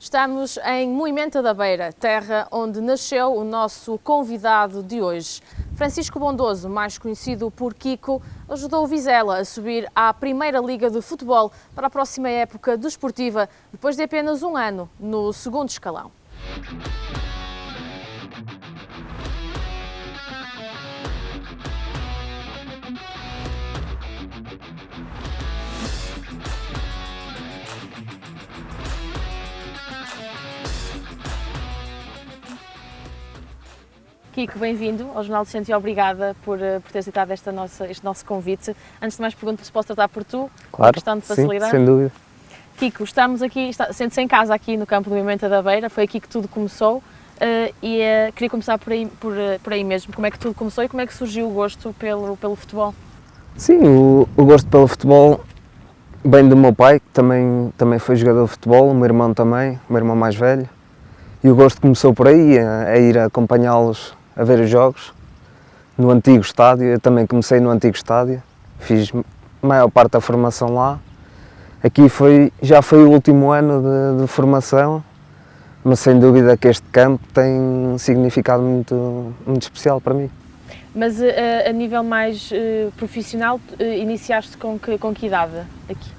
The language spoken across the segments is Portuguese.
Estamos em Moimenta da Beira, terra onde nasceu o nosso convidado de hoje. Francisco Bondoso, mais conhecido por Kiko, ajudou o Vizela a subir à Primeira Liga de Futebol para a próxima época desportiva, depois de apenas um ano no segundo escalão. Kiko, bem-vindo ao Jornal do Centro e obrigada por ter aceitado este nosso convite. Antes de mais, pergunto se posso tratar por tu, claro, questão de sim, facilidade. sem dúvida. Kiko, estamos aqui, sente-se em casa aqui no campo do Moimenta da Beira, foi aqui que tudo começou queria começar por aí mesmo. Como é que tudo começou e como é que surgiu o gosto pelo futebol? Sim, o gosto pelo futebol vem do meu pai, que também foi jogador de futebol, o meu irmão também, o meu irmão mais velho. E o gosto começou por aí, a ir acompanhá-los a ver os jogos no antigo estádio. Eu também comecei no antigo estádio, fiz a maior parte da formação lá. Aqui já foi o último ano de formação, mas sem dúvida que este campo tem um significado muito especial para mim. Mas a nível mais profissional, iniciaste com que idade aqui?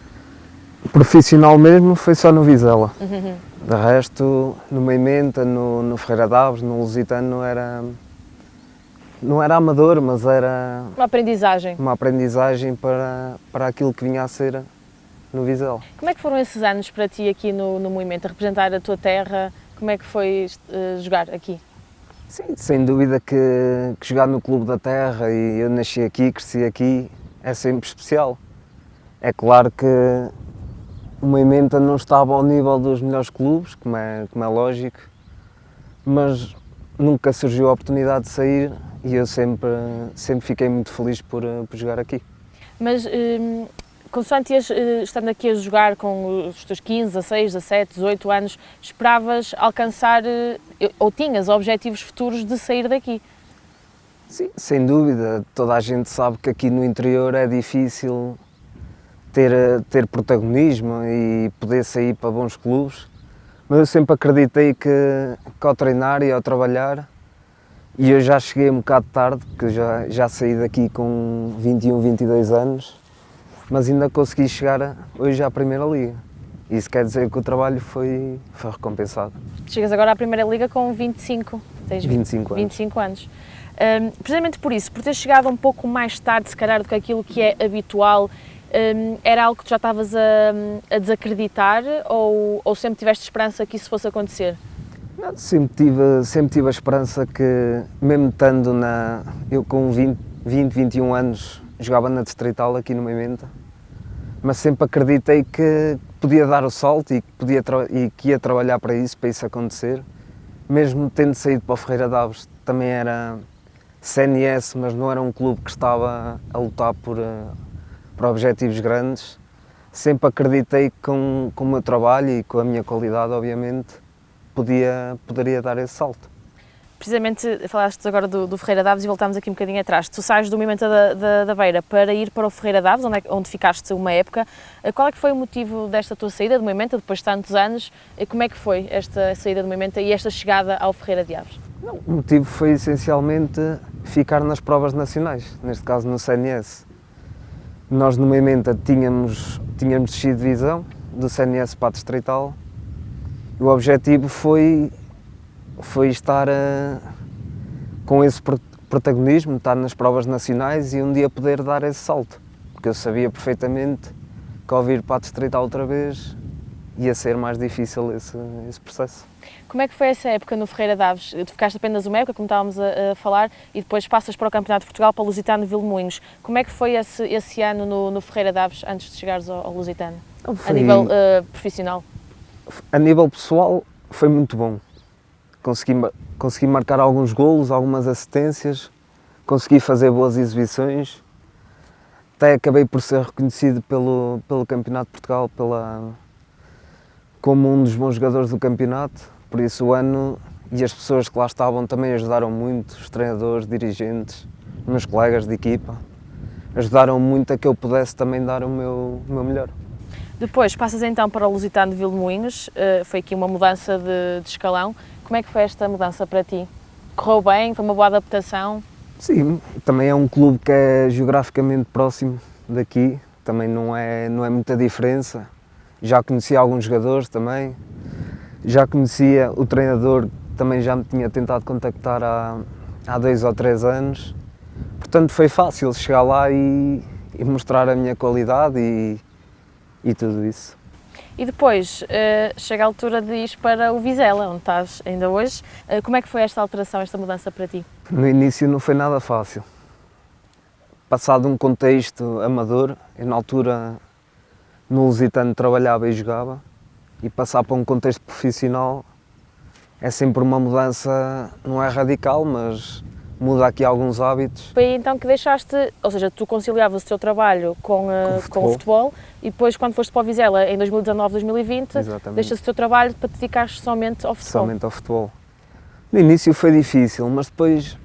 Profissional mesmo foi só no Vizela. De resto, no Moimenta, no Ferreira Daves, no Lusitano, não era amador, mas era Uma aprendizagem. uma aprendizagem para aquilo que vinha a ser no Vizela. Como é que foram esses anos para ti aqui no Moimenta, representar a tua terra? Como é que foi jogar aqui? Sim, sem dúvida que jogar no Clube da Terra, e eu nasci aqui, cresci aqui, é sempre especial. É claro que o Moimenta não estava ao nível dos melhores clubes, como é lógico, mas nunca surgiu a oportunidade de sair e eu sempre fiquei muito feliz por jogar aqui. Mas, consoante ias estando aqui a jogar com os teus 15, 16, 17, 18 anos, esperavas alcançar ou tinhas objetivos futuros de sair daqui? Sim, sem dúvida. Toda a gente sabe que aqui no interior é difícil ter protagonismo e poder sair para bons clubes, mas eu sempre acreditei que ao treinar e ao trabalhar, e eu já cheguei um bocado tarde, porque já saí daqui com 21, 22 anos, mas ainda consegui chegar hoje à Primeira Liga. Isso quer dizer que o trabalho foi recompensado. Chegas agora à Primeira Liga com 25, tens 25 anos. 25 anos. Precisamente por isso, por ter chegado um pouco mais tarde, se calhar, do que aquilo que é habitual, era algo que tu já estavas a desacreditar ou sempre tiveste esperança que isso fosse acontecer? Não, sempre tive a esperança que, mesmo estando eu com 20, 21 anos, jogava na Distrital aqui no Moimenta, mas sempre acreditei que podia dar o salto e que ia trabalhar para isso acontecer. Mesmo tendo saído para o Ferreira Daves, também era CNS, mas não era um clube que estava a lutar por objetivos grandes. Sempre acreditei que com o meu trabalho e com a minha qualidade, obviamente, poderia dar esse salto. Precisamente, falaste agora do Ferreira Daves e voltámos aqui um bocadinho atrás. Tu sais do Moimenta da Beira para ir para o Ferreira Daves, onde ficaste uma época. Qual é que foi o motivo desta tua saída do Moimenta, depois de tantos anos? Como é que foi esta saída do Moimenta e esta chegada ao Ferreira de Aves? O motivo foi essencialmente ficar nas provas nacionais, neste caso no CNS. Nós no Moimenta tínhamos descido de divisão, do CNS para a Distrital, e o objetivo foi estar com esse protagonismo, estar nas provas nacionais e um dia poder dar esse salto, porque eu sabia perfeitamente que ao vir para a Distrital outra vez ia ser mais difícil esse processo. Como é que foi essa época no Ferreira Daves? Tu ficaste apenas uma época, como estávamos a falar, e depois passas para o Campeonato de Portugal, para o Lusitano Vilmoinhos. Como é que foi esse ano no Ferreira Daves antes de chegares ao Lusitano, a nível profissional? A nível pessoal foi muito bom. Consegui marcar alguns golos, algumas assistências, consegui fazer boas exibições, até acabei por ser reconhecido pelo Campeonato de Portugal como um dos bons jogadores do campeonato. Por isso o ano e as pessoas que lá estavam também ajudaram muito, os treinadores, dirigentes, os meus colegas de equipa, ajudaram muito a que eu pudesse também dar o meu melhor. Depois passas então para o Lusitano de Vilmoinhos, foi aqui uma mudança de escalão. Como é que foi esta mudança para ti? Correu bem? Foi uma boa adaptação? Sim, também é um clube que é geograficamente próximo daqui, também não é muita diferença. Já conhecia alguns jogadores também, já conhecia o treinador, também já me tinha tentado contactar há 2 ou 3 anos. Portanto, foi fácil chegar lá e mostrar a minha qualidade e tudo isso. E depois chega a altura de ir para o Vizela, onde estás ainda hoje. Como é que foi esta alteração, esta mudança para ti? No início não foi nada fácil. Passado um contexto amador, eu na altura no Lusitano trabalhava e jogava, e passar para um contexto profissional é sempre uma mudança, não é radical, mas muda aqui alguns hábitos. Foi aí então que deixaste, ou seja, tu conciliavas o teu trabalho com o futebol e depois quando foste para o Vizela em 2019, 2020, deixas o teu trabalho para te dedicares somente ao futebol. Somente ao futebol. No início foi difícil, mas depois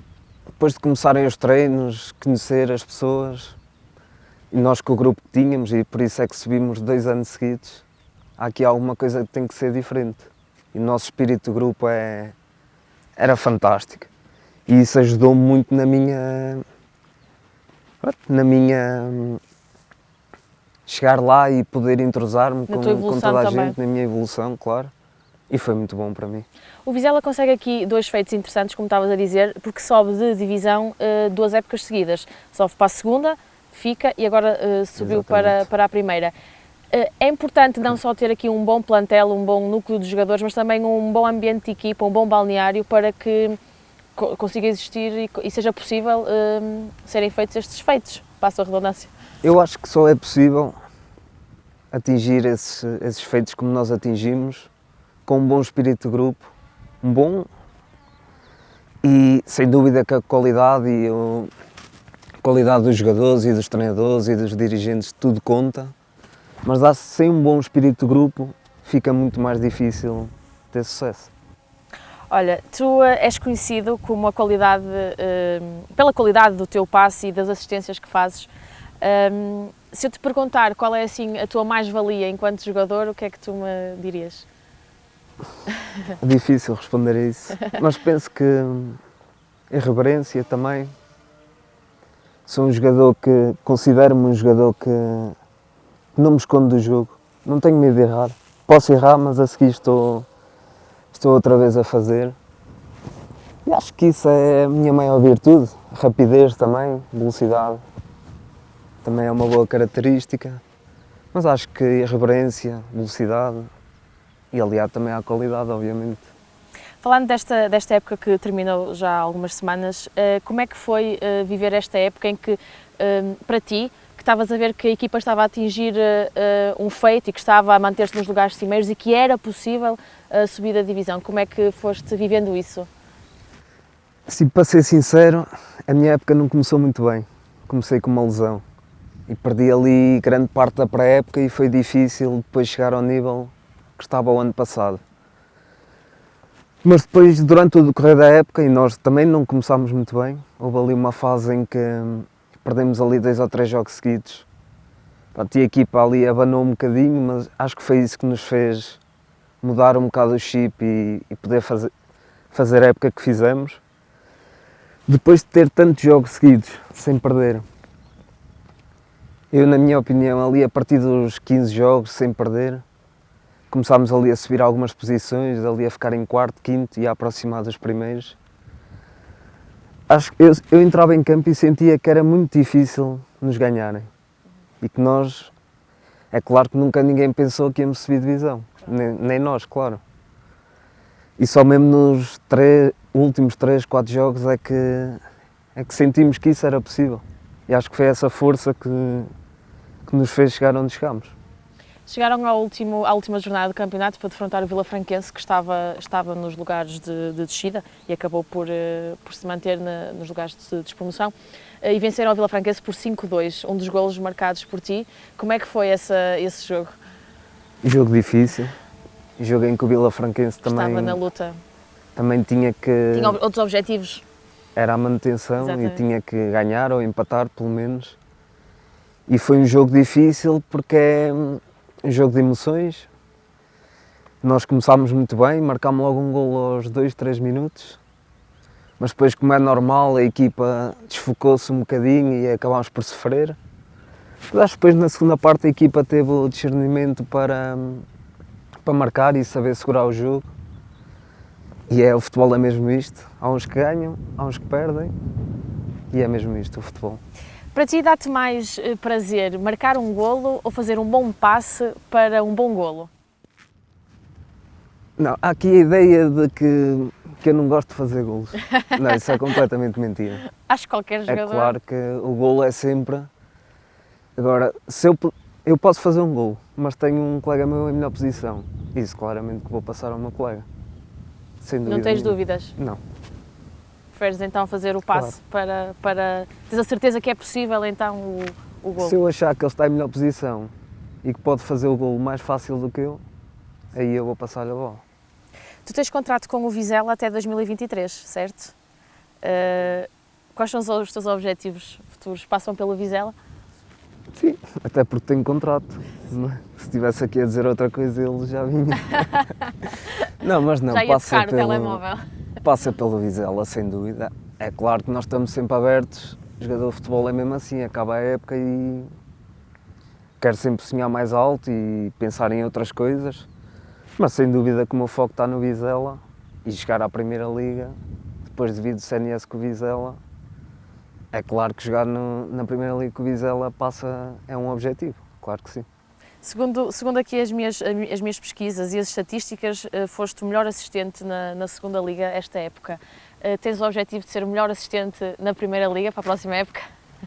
de começarem os treinos, conhecer as pessoas, e nós com o grupo que tínhamos, e por isso é que subimos 2 anos seguidos, há aqui alguma coisa que tem que ser diferente. E o nosso espírito de grupo era fantástico. E isso ajudou-me muito na minha chegar lá e poder entrosar-me com toda a gente, na minha evolução, claro. E foi muito bom para mim. O Vizela consegue aqui 2 feitos interessantes, como estavas a dizer, porque sobe de divisão 2 épocas seguidas. Sobe para a segunda, fica, e agora subiu para a primeira. É importante não só ter aqui um bom plantel, um bom núcleo de jogadores, mas também um bom ambiente de equipa, um bom balneário para que consiga existir e seja possível serem feitos estes feitos, passo a redundância. Eu acho que só é possível atingir esses feitos como nós atingimos, com um bom espírito de grupo, e sem dúvida que a qualidade dos jogadores e dos treinadores e dos dirigentes, tudo conta, mas sem um bom espírito de grupo fica muito mais difícil ter sucesso. Olha, tu és conhecido como pela qualidade do teu passe e das assistências que fazes. Se eu te perguntar qual é assim a tua mais-valia enquanto jogador, o que é que tu me dirias? É difícil responder a isso, mas penso que irreverência também. Sou um jogador que considero-me um jogador que não me escondo do jogo, não tenho medo de errar. Posso errar, mas a seguir estou outra vez a fazer. E acho que isso é a minha maior virtude. Rapidez também, velocidade, também é uma boa característica. Mas acho que irreverência, velocidade e aliado também à qualidade, obviamente. Falando desta época que terminou já há algumas semanas, como é que foi viver esta época em que, para ti, que estavas a ver que a equipa estava a atingir um feito e que estava a manter-se nos lugares cimeiros e que era possível subir da divisão? Como é que foste vivendo isso? Assim, para ser sincero, a minha época não começou muito bem. Comecei com uma lesão e perdi ali grande parte da pré-época e foi difícil depois chegar ao nível que estava o ano passado. Mas depois, durante o decorrer da época, e nós também não começámos muito bem, houve ali uma fase em que perdemos ali 2 ou 3 jogos seguidos. E a equipa ali abanou um bocadinho, mas acho que foi isso que nos fez mudar um bocado o chip e poder fazer a época que fizemos. Depois de ter tantos jogos seguidos, sem perder, eu, na minha opinião, ali a partir dos 15 jogos, sem perder, começámos ali a subir algumas posições, ali a ficar em quarto, quinto e a aproximar dos primeiros. Acho que eu entrava em campo e sentia que era muito difícil nos ganharem. E que nós, é claro que nunca ninguém pensou que íamos subir divisão, nem nós, claro. E só mesmo nos últimos 3, 4 jogos é que sentimos que isso era possível. E acho que foi essa força que nos fez chegar onde chegámos. Chegaram à última jornada do campeonato para defrontar o Vilafranquense, que estava nos lugares de descida e acabou por se manter nos lugares de despromoção, e venceram o Vilafranquense por 5-2, um dos golos marcados por ti. Como é que foi esse jogo? Jogo difícil, jogo em que o Vilafranquense também estava na luta. Também tinha outros objetivos. Era a manutenção. Exatamente. E tinha que ganhar ou empatar, pelo menos. E foi um jogo difícil porque um jogo de emoções. Nós começámos muito bem, marcámos logo um golo aos 2, 3 minutos, mas depois, como é normal, a equipa desfocou-se um bocadinho e acabámos por sofrer. Mas acho que depois, na segunda parte, a equipa teve o discernimento para marcar e saber segurar o jogo. E o futebol é mesmo isto, há uns que ganham, há uns que perdem, e é mesmo isto o futebol. Para ti dá-te mais prazer marcar um golo ou fazer um bom passe para um bom golo? Não, há aqui a ideia de que eu não gosto de fazer golos. Não, isso é completamente mentira. Acho que qualquer jogador... É claro que o golo é sempre... Agora, se eu posso fazer um golo, mas tenho um colega meu em melhor posição, isso claramente que vou passar ao meu colega. Sem dúvida Não tens nenhuma. dúvidas? Não. Preferes então fazer o passe para... Tens a certeza que é possível então o golo? Se eu achar que ele está em melhor posição e que pode fazer o golo mais fácil do que eu, aí eu vou passar-lhe a bola. Tu tens contrato com o Vizela até 2023, certo? Quais são os teus objetivos futuros? Passam pelo Vizela? Sim, até porque tenho contrato. Se estivesse aqui a dizer outra coisa, ele já vinha. Não, mas não, Já ia tocar no telemóvel. Passa pelo Vizela, sem dúvida. É claro que nós estamos sempre abertos. O jogador de futebol é mesmo assim, acaba a época e quer sempre sonhar mais alto e pensar em outras coisas. Mas sem dúvida que o meu foco está no Vizela e chegar à Primeira Liga, depois devido ao CNS com o Vizela, é claro que jogar na Primeira Liga com o Vizela é um objetivo, claro que sim. Segundo aqui as minhas pesquisas e as estatísticas, foste o melhor assistente na segunda Liga esta época. Tens o objetivo de ser o melhor assistente na Primeira Liga para a próxima época?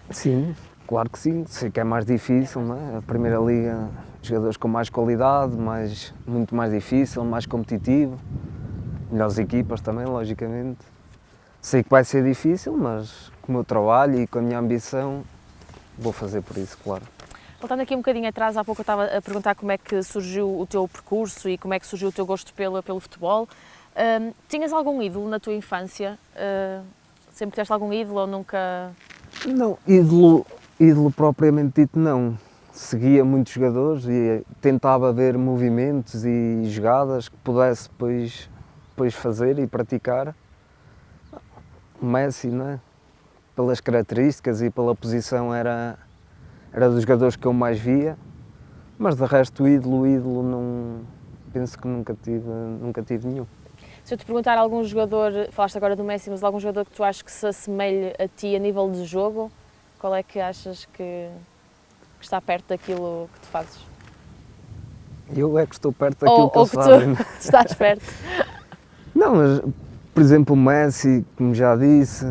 Sim, claro que sim. Sei que é mais difícil, não é? A Primeira Liga, jogadores com mais qualidade, muito mais difícil, mais competitivo. Melhores equipas também, logicamente. Sei que vai ser difícil, mas com o meu trabalho e com a minha ambição, vou fazer por isso, claro. Voltando aqui um bocadinho atrás, há pouco eu estava a perguntar como é que surgiu o teu percurso e como é que surgiu o teu gosto pelo futebol. Tinhas algum ídolo na tua infância? Sempre tiveste algum ídolo ou nunca? Não, ídolo propriamente dito não. Seguia muitos jogadores e tentava ver movimentos e jogadas que pudesse depois fazer e praticar. O Messi, não é? Pelas características e pela posição era dos jogadores que eu mais via, mas de resto o ídolo não, penso que nunca tive nenhum. Se eu te perguntar algum jogador, falaste agora do Messi, mas algum jogador que tu achas que se assemelhe a ti a nível de jogo, qual é que achas que está perto daquilo que tu fazes? Eu é que estou perto daquilo que eles tu fazem. estás perto? Não, mas, por exemplo, o Messi, como já disse,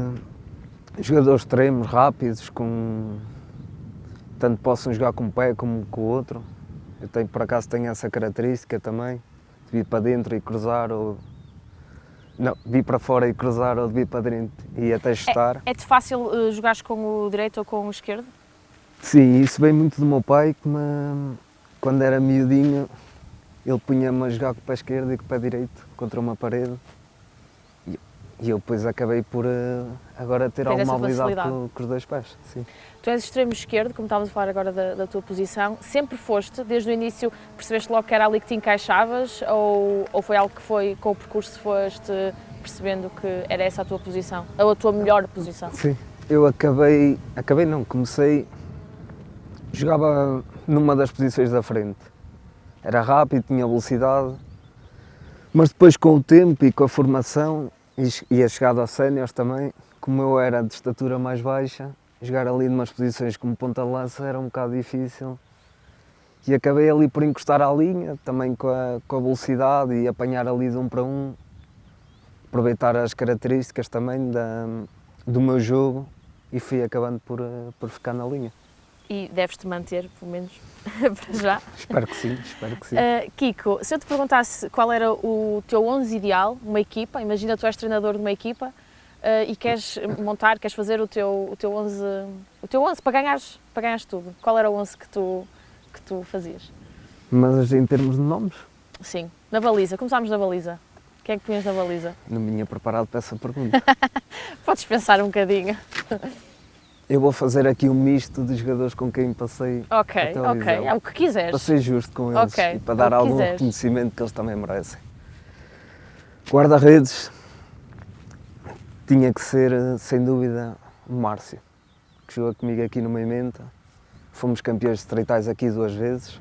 jogadores extremos, rápidos, tanto possam jogar com um pé como com o outro. Eu por acaso tenho essa característica também, de vir para dentro e cruzar, não, de vir para fora e cruzar ou de vir para dentro e até chutar. É-te fácil jogares com o direito ou com o esquerdo? Sim, isso vem muito do meu pai, que quando era miudinho, ele punha-me a jogar com o pé esquerdo e com o pé direito contra uma parede. E eu depois acabei por agora ter alguma habilidade com os dois pés. Sim. Tu és extremo esquerdo, como estávamos a falar agora da tua posição. Sempre foste, desde o início, percebeste logo que era ali que te encaixavas ou foi algo que foi com o percurso foste percebendo que era essa a tua posição, ou a tua melhor posição? Sim, eu comecei, jogava numa das posições da frente. Era rápido, tinha velocidade, mas depois com o tempo e com a formação e a chegada aos séniores também, como eu era de estatura mais baixa, jogar ali em umas posições como ponta de lança era um bocado difícil e acabei ali por encostar à linha, também com a velocidade e apanhar ali de um para um, aproveitar as características também do meu jogo e fui acabando por ficar na linha. E deves-te manter, pelo menos, para já. Espero que sim, espero que sim. Kiko, se eu te perguntasse qual era o teu 11 ideal, uma equipa, imagina tu és treinador de uma equipa e queres fazer o teu 11 para ganhares tudo. Qual era o 11 que tu fazias? Mas em termos de nomes? Sim, na baliza. Começámos na baliza. Quem é que punhas na baliza? Não me tinha preparado para essa pergunta. Podes pensar um bocadinho. Eu vou fazer aqui um misto de jogadores com quem passei Ok, até ao ok, Vizela. é o que quiseres. Para ser justo com eles Ok, e para é dar o que algum quiseres. reconhecimento que eles também merecem. Guarda-redes tinha que ser, sem dúvida, o Márcio, que jogou comigo aqui no Moimenta. Fomos campeões distritais aqui 2 vezes.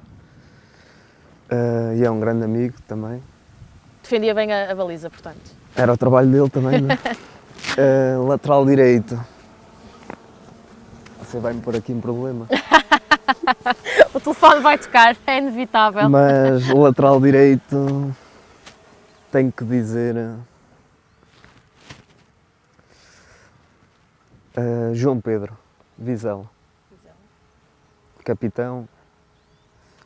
E é um grande amigo também. Defendia bem a baliza, portanto. Era o trabalho dele também, não é? Lateral direito. Você vai-me pôr aqui um problema. O telefone vai tocar, é inevitável. Mas o lateral direito, tenho que dizer, João Pedro Vizela. Capitão,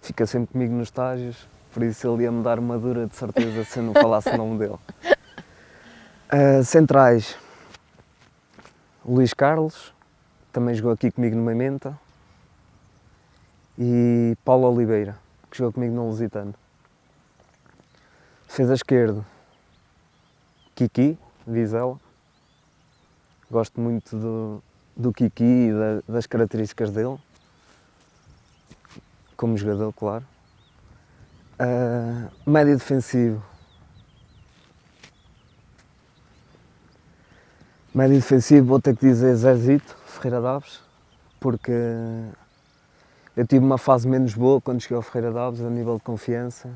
fica sempre comigo nos estágios, por isso ele ia-me dar uma dura de certeza se eu não falasse o nome dele. Centrais, Luís Carlos, também jogou aqui comigo no Moimenta, e Paulo Oliveira, que jogou comigo no Lusitano. Defesa esquerdo, Kiki Vizela. Gosto muito do Kiki e das características dele, como jogador, claro. Médio defensivo. Médio defensivo, vou ter que dizer Zezito Ferreira Daves, porque eu tive uma fase menos boa quando cheguei ao Ferreira Daves, a nível de confiança,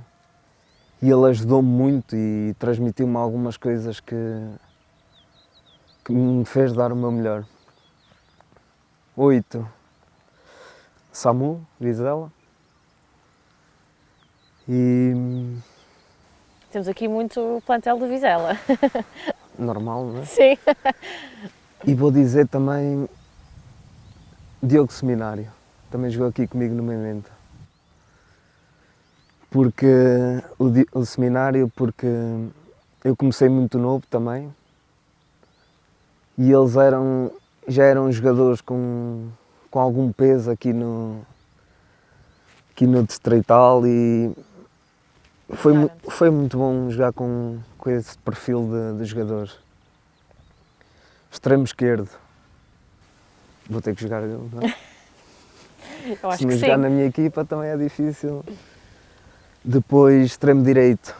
e ele ajudou-me muito e transmitiu-me algumas coisas que me fez dar o meu melhor. 8. Samu Vizela. E Temos aqui muito plantel do Vizela. normal, não é? Sim. E vou dizer também Diogo Seminário, também jogou aqui comigo no Moimenta. Porque o Seminário, porque eu comecei muito novo também e eles já eram jogadores com algum peso aqui no Distrital e foi muito bom jogar com esse perfil de jogadores. Extremo esquerdo, vou ter que jogar eu, não é? Eu acho Se não que jogar sim. na minha equipa também é difícil. Depois, extremo direito.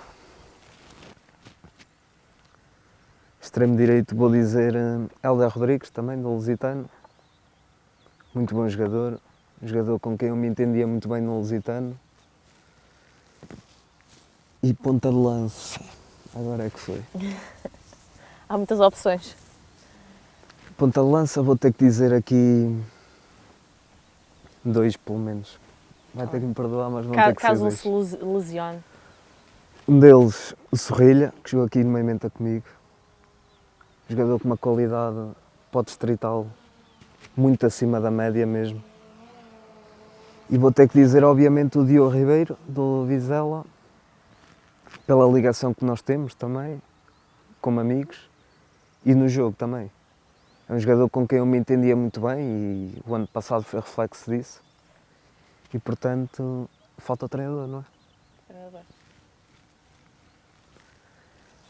Extremo direito, vou dizer Hélder Rodrigues, também, do Lusitano. Muito bom jogador. Um jogador com quem eu me entendia muito bem no Lusitano. E ponta de lança. Agora é que foi. Há muitas opções. Ponta de lança, vou ter que dizer aqui 2 pelo menos. Vai ter que me perdoar, mas vão ter que ser Caso 2. se lesione. Um deles, o Sorrilha, que jogou aqui no Moimenta comigo. Jogador com uma qualidade para o Distrital muito acima da média mesmo. E vou ter que dizer, obviamente, o Diogo Ribeiro, do Vizela, pela ligação que nós temos também, como amigos, e no jogo também. É um jogador com quem eu me entendia muito bem e o ano passado foi reflexo disso. E, portanto, falta o treinador, não é?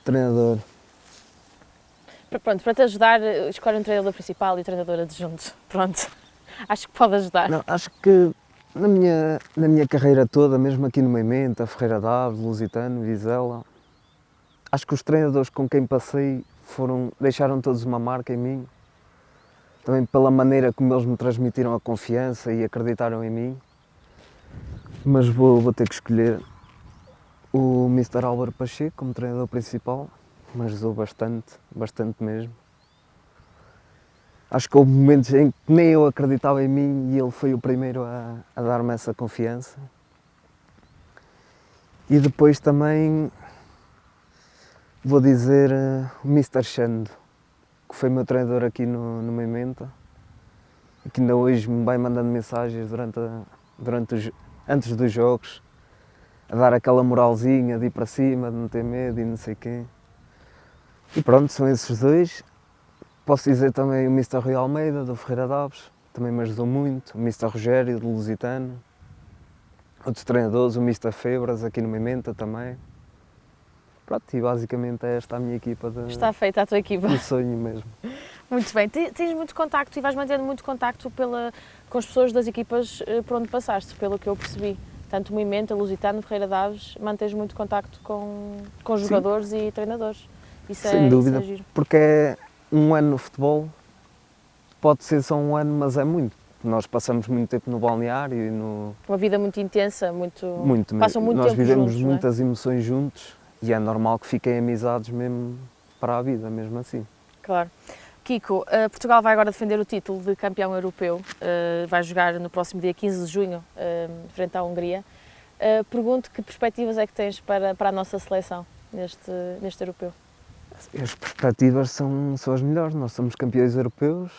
Treinador. Pronto, para te ajudar, escolhe um treinador principal e o treinador adjunto. Pronto. Acho que pode ajudar. Não, acho que na minha carreira toda, mesmo aqui no Moimenta, Ferreira Daves, Lusitano, Vizela, acho que os treinadores com quem passei deixaram todos uma marca em mim. Também pela maneira como eles me transmitiram a confiança e acreditaram em mim. Mas vou ter que escolher o Mr. Álvaro Pacheco como treinador principal. Me ajudou bastante mesmo. Acho que houve momentos em que nem eu acreditava em mim e ele foi o primeiro a dar-me essa confiança. E depois também vou dizer o Mr. Xando, que foi meu treinador aqui no Moimenta, e que ainda hoje me vai mandando mensagens antes dos jogos, a dar aquela moralzinha de ir para cima, de não ter medo e não sei o quê. E pronto, são esses 2. Posso dizer também o Mr. Rui Almeida, do Ferreira Daves, também me ajudou muito, o Mr. Rogério, do Lusitano, outros treinadores, o Mr. Febras, aqui no Moimenta também. Pronto, e basicamente é esta a minha equipa Está feita a tua equipa. de sonho mesmo. Muito bem. Tens muito contacto e vais mantendo muito contacto com as pessoas das equipas por onde passaste, pelo que eu percebi. Tanto Moimenta, Lusitano, Ferreira Daves, mantens muito contacto com jogadores e treinadores. Sem dúvida, isso é giro. porque é um ano no futebol, pode ser só um ano, mas é muito. Nós passamos muito tempo no balneário e no... Uma vida muito intensa, passam muito Nós tempo vivemos juntos, muitas emoções juntos e é normal que fiquem amizades mesmo para a vida, mesmo assim. Claro. Kiko, Portugal vai agora defender o título de campeão europeu, vai jogar no próximo dia 15 de junho, frente à Hungria. Pergunto que perspectivas é que tens para a nossa seleção neste europeu? As perspectivas são as melhores, nós somos campeões europeus,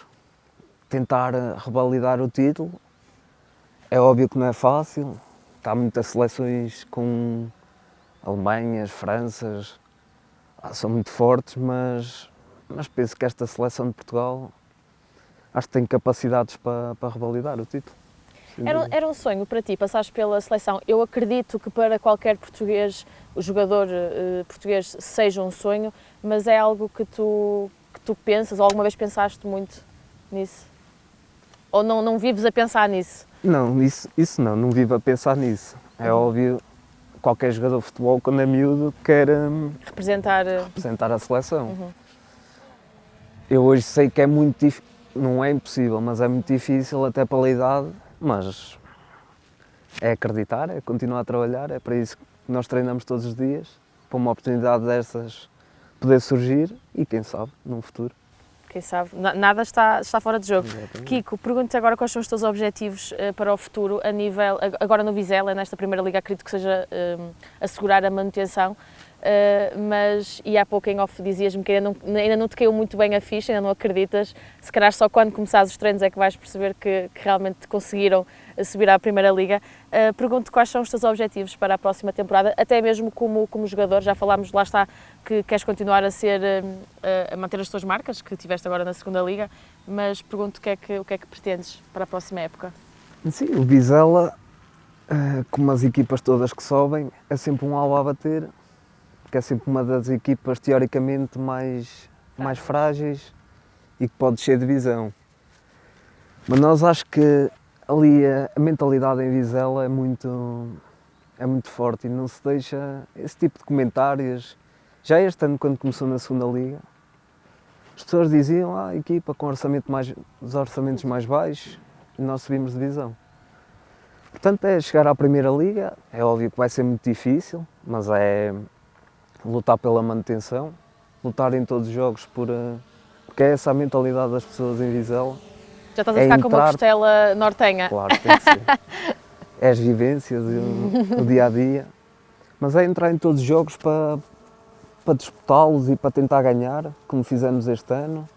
tentar revalidar o título, é óbvio que não é fácil, há muitas seleções com Alemanhas, Franças, são muito fortes, mas penso que esta seleção de Portugal acho que tem capacidades para revalidar o título. Era um sonho para ti, passares pela seleção. Eu acredito que para qualquer português, o jogador português seja um sonho, mas é algo que tu pensas, ou alguma vez pensaste muito nisso? Ou não vives a pensar nisso? Não, isso não vivo a pensar nisso. É óbvio, qualquer jogador de futebol, quando é miúdo, quer representar a seleção. Uhum. Eu hoje sei que é muito difícil, não é impossível, mas é muito difícil até pela idade, mas é acreditar, é continuar a trabalhar, é para isso que nós treinamos todos os dias, para uma oportunidade dessas poder surgir e quem sabe, num futuro. Quem sabe, nada está fora de jogo. Exatamente. Kiko, pergunto-te agora quais são os teus objetivos para o futuro, a nível, agora no Vizela, nesta primeira liga, acredito que seja assegurar a manutenção, e há pouco em off dizias-me que ainda não te caiu muito bem a ficha, ainda não acreditas, se calhar só quando começares os treinos é que vais perceber que realmente conseguiram subir à primeira liga. Pergunto-te quais são os teus objetivos para a próxima temporada, até mesmo como jogador, já falámos, lá está, que queres continuar a manter as tuas marcas, que tiveste agora na segunda liga, mas pergunto o que é que pretendes para a próxima época? Sim, o Vizela, como as equipas todas que sobem, é sempre um alvo a bater, que é sempre uma das equipas teoricamente mais frágeis e que pode descer de divisão. Mas nós acho que ali a mentalidade em Vizela é muito forte e não se deixa esse tipo de comentários. Já este ano, quando começou na segunda liga, as pessoas diziam a equipa com os orçamentos mais baixos e nós subimos de divisão. Portanto, é chegar à primeira liga, é óbvio que vai ser muito difícil, mas é lutar pela manutenção, lutar em todos os jogos porque é essa a mentalidade das pessoas em Vizela. Já estás a ficar com uma costela nortenha. Claro, tem que ser. É as vivências, o dia a dia. Mas é entrar em todos os jogos para disputá-los e para tentar ganhar, como fizemos este ano,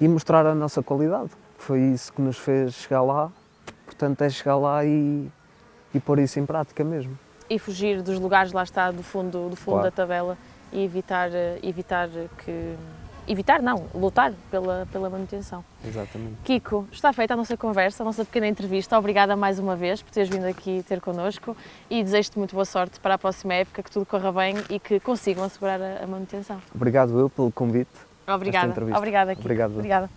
e mostrar a nossa qualidade. Foi isso que nos fez chegar lá. Portanto, é chegar lá e pôr isso em prática mesmo. E fugir dos lugares, lá está, do fundo claro, da tabela e lutar pela manutenção. Exatamente. Kiko, está feita a nossa conversa, a nossa pequena entrevista. Obrigada mais uma vez por teres vindo aqui ter connosco e desejo-te muito boa sorte para a próxima época, que tudo corra bem e que consigam assegurar a manutenção. Obrigado eu pelo convite. Obrigada, Kiko. Obrigado. Obrigada.